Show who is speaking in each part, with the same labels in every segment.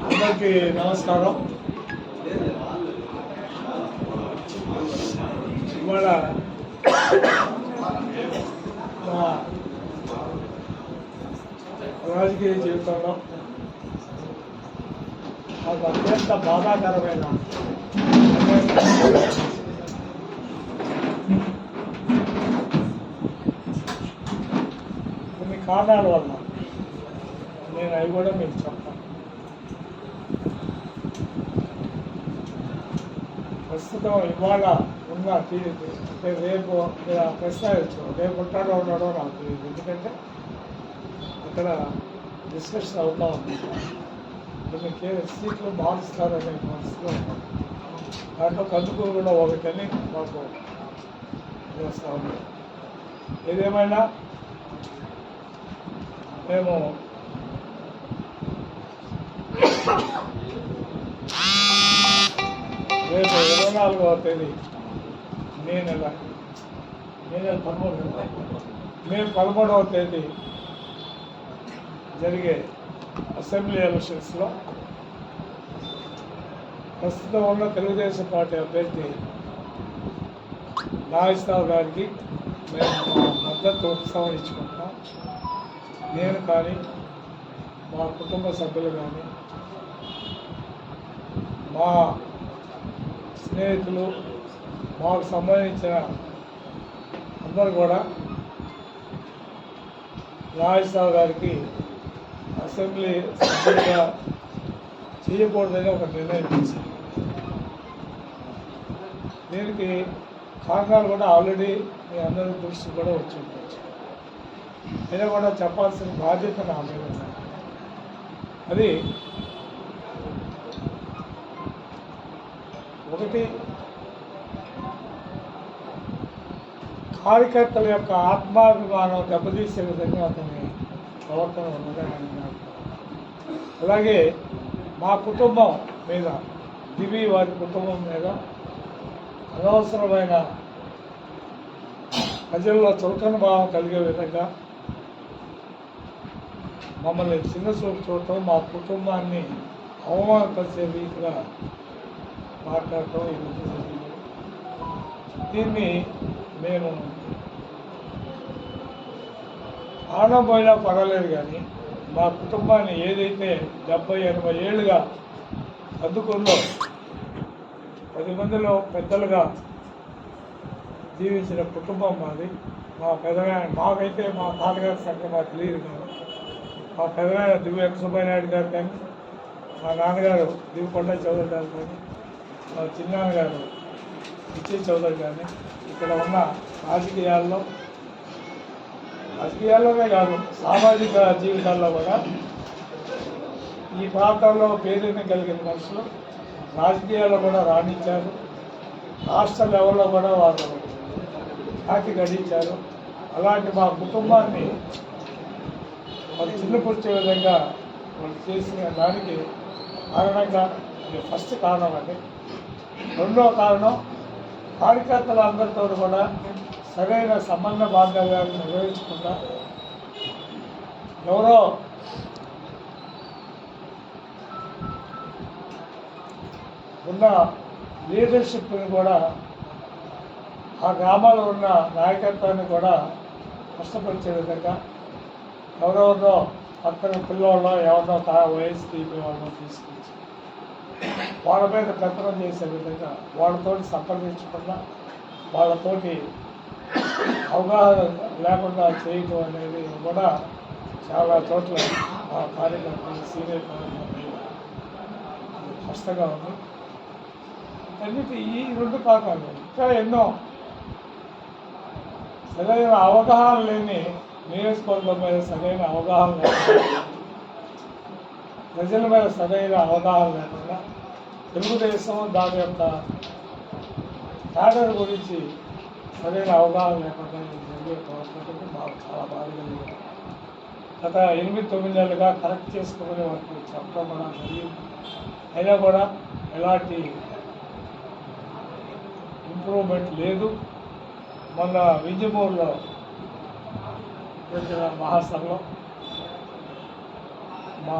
Speaker 1: అందరికీ నమస్కారం. ఇవాళ మా రాజకీయ జీవితంలో నాకు అత్యంత బాధాకరమైన కొన్ని కారణాల వల్ల నేను అవి కూడా మీకు చెప్తాను. ప్రస్తుతం ఇవాళ ఉన్న టీడీపీ అంటే రేపు ప్రశ్నించు రేపు ఉంటాడో ఉన్నాడో నాకు తెలియదు. ఎందుకంటే అక్కడ డిస్కషన్ అవుతా ఉంది. కొన్ని సీట్లు మారుస్తారనే మనసులో ఉన్నాం. దాంట్లో కందుకూరు కూడా ఒకటని మాకు చేస్తూ ఉంది. ఏదేమైనా మేము రేపు 24వ తేదీ మే 13వ తేదీ జరిగే అసెంబ్లీ ఎలక్షన్స్లో ప్రస్తుతం ఉన్న తెలుగుదేశం పార్టీ అభ్యర్థి నాగేశ్వరరావు గారికి మేము మద్దతు ఉపసంహరించుకుంటాం. నేను కానీ మా కుటుంబ సభ్యులు కానీ మా స్నేహితులు మాకు సంబంధించిన అందరూ కూడా నాగేశ్వరరావు గారికి అసెంబ్లీ సభ్యులుగా చేయకూడదని ఒక నిర్ణయం తీసుకుంది. దీనికి కారణాలు కూడా ఆల్రెడీ మీ అందరి దృష్టి కూడా వచ్చి ఉండొచ్చు. అయినా కూడా చెప్పాల్సిన బాధ్యత నా మీద ఉంది. అది ఒకటి, కార్యకర్తల యొక్క ఆత్మాభిమానం దెబ్బతీసే విధంగా అతని ప్రవర్తన ఉన్నదని నాకు. అలాగే మా కుటుంబం మీద, దివి వారి కుటుంబం మీద అనవసరమైన ప్రజల్లో చులకన భావం కలిగే విధంగా మమ్మల్ని చిన్న చూపు చూడటం, మా కుటుంబాన్ని అవమానపరిచే రీతిగా మాట్లాడటం ఇది. దీన్ని మేము ప్రాణం పోయినా పర్వాలేదు కానీ మా కుటుంబాన్ని ఏదైతే 70-80 ఏళ్ళుగా అందుకుల్లో 10 మందిలో పెద్దలుగా జీవించిన కుటుంబం మాది. మా పెదనాయన, మాకైతే మా తాతగారి సంఖ్య మాకు తెలియదు కానీ మా పెదనాయన దివ్య సుబ్బయ్యనాయుడు గారు కానీ, మా నాన్నగారు దివ్యకొండ చౌదరి గారు కానీ, మా చిన్నాన్నగారు విజయ్ చౌదరి కానీ ఇక్కడ ఉన్న రాజకీయాల్లోనే కాదు సామాజిక జీవితాల్లో కూడా ఈ ప్రాంతాల్లో పేరుని కలిగిన మనుషులు రాజకీయాల్లో కూడా రాణించారు. రాష్ట్ర లెవెల్లో కూడా వారు ఖ్యాతి గడించారు. అలాంటి మా కుటుంబాన్ని వాళ్ళు చిన్నపుచ్చే విధంగా వాళ్ళు చేసిన దానికి కారణంగా ఇది ఫస్ట్ కారణం అండి. రెండో కారణం, కార్యకర్తలు అందరితో కూడా సరైన సంబంధ బాంధవ్యాలను నిర్వహించకుండా ఎవరో ఉన్న లీడర్షిప్ని కూడా ఆ గ్రామాల్లో ఉన్న నాయకత్వాన్ని కూడా కష్టపరిచే విధంగా ఎవరెవరినో పక్కన పిల్లవాళ్ళో ఎవరినో వైఎస్పీపీ వాళ్ళని తీసుకొచ్చి వాళ్ళ మీద పెత్తనం చేసే విధంగా వాళ్ళతో సంప్రదించకుండా వాళ్ళతోటి అవగాహన లేకుండా చేయటం అనేది కూడా చాలా చోట్ల ఆ కార్యకర్తలు సీనియర్ కార్యకర్తలు కష్టంగా ఉంది. అన్నిటి ఈ 2 కారణాలు ఇంకా ఎన్నో సరైన అవగాహన లేని నియోజకవర్గం మీద సరైన అవగాహన లేకుండా, ప్రజల మీద సరైన అవగాహన లేకుండా, తెలుగుదేశం దాని యొక్క క్యాడర్ గురించి సరైన అవగాహన లేకుండా జరిగే ప్రవర్తనకి మాకు చాలా బాధ కలిగింది. గత 8-9 నెలలుగా కరెక్ట్ చేసుకునే వాటిని చెప్పడం కూడా జరిగింది. అయినా కూడా ఎలాంటి ఇంప్రూవ్మెంట్ లేదు. మొన్న వింజమూరులో జరిగిన మహాసభలో మా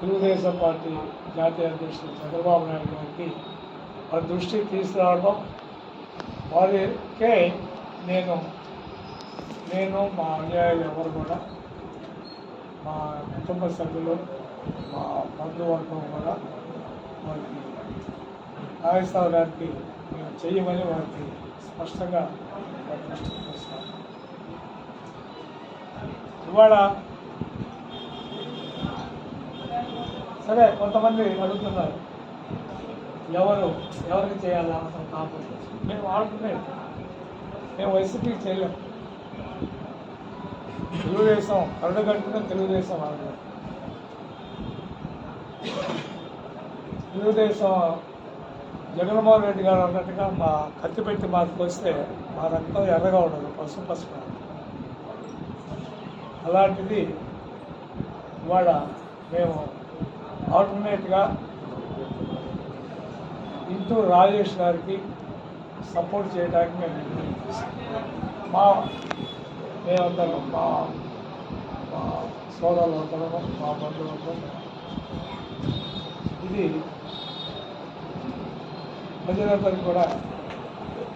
Speaker 1: తెలుగుదేశం పార్టీ జాతీయ అధ్యక్షుడు చంద్రబాబు నాయుడు గారికి వారి దృష్టికి తీసుకురావడం, వారికే నేను మా అన్యాయులు ఎవరు కూడా, మా కుటుంబ సభ్యులు, మా బంధువర్గం కూడా వారికి నాగేశ్వరరావుకి మేము చేయమని వారికి స్పష్టంగా వారి దృష్టికి తీసుకురావడం. ఇవాళ సరే కొంతమంది అడుగుతున్నారు, ఎవరికి చేయాలా అసలు కాకపోతే మేము ఆడుతున్నాం, మేము వైసీపీకి చేయలేము. తెలుగుదేశం కరుడుగట్టున తెలుగుదేశం ఆడలేదు. తెలుగుదేశం జగన్మోహన్ రెడ్డి గారు అన్నట్టుగా మా కత్తి పెట్టి మాకు వస్తే మా రక్తం ఎర్రగా ఉండదు, పసుపు. అలాంటిది ఇవాళ మేము ఆల్టర్నేట్గా ఇంటూరు రాజేష్ గారికి సపోర్ట్ చేయడానికి మేము నిర్ణయం తీసుకున్నాం. మేమందరం మా సోదరులు అందరము, మా బంధువులతో ఇది ప్రజలందరికీ కూడా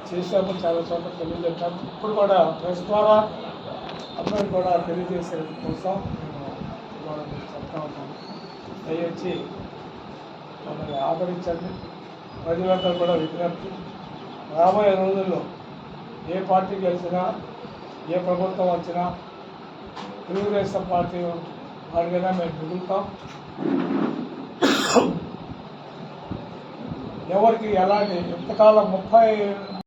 Speaker 1: చేశాము, చాలా చోట్ల తెలియజేస్తాము. ఇప్పుడు కూడా ప్రెస్ ద్వారా అందరికీ కూడా తెలియజేసే కోసం మేము ఇవాళ చెప్తా ఉన్నాము. దయచేసి మమ్మల్ని ఆదరించండి. ప్రజలందరూ కూడా విజ్ఞప్తి, రాబోయే రోజుల్లో ఏ పార్టీ గెలిచినా, ఏ ప్రభుత్వం వచ్చినా తెలుగుదేశం పార్టీ వారికైనా మేము మిగులుతాం. ఎవరికి ఎలాంటి ఎంతకాలం 30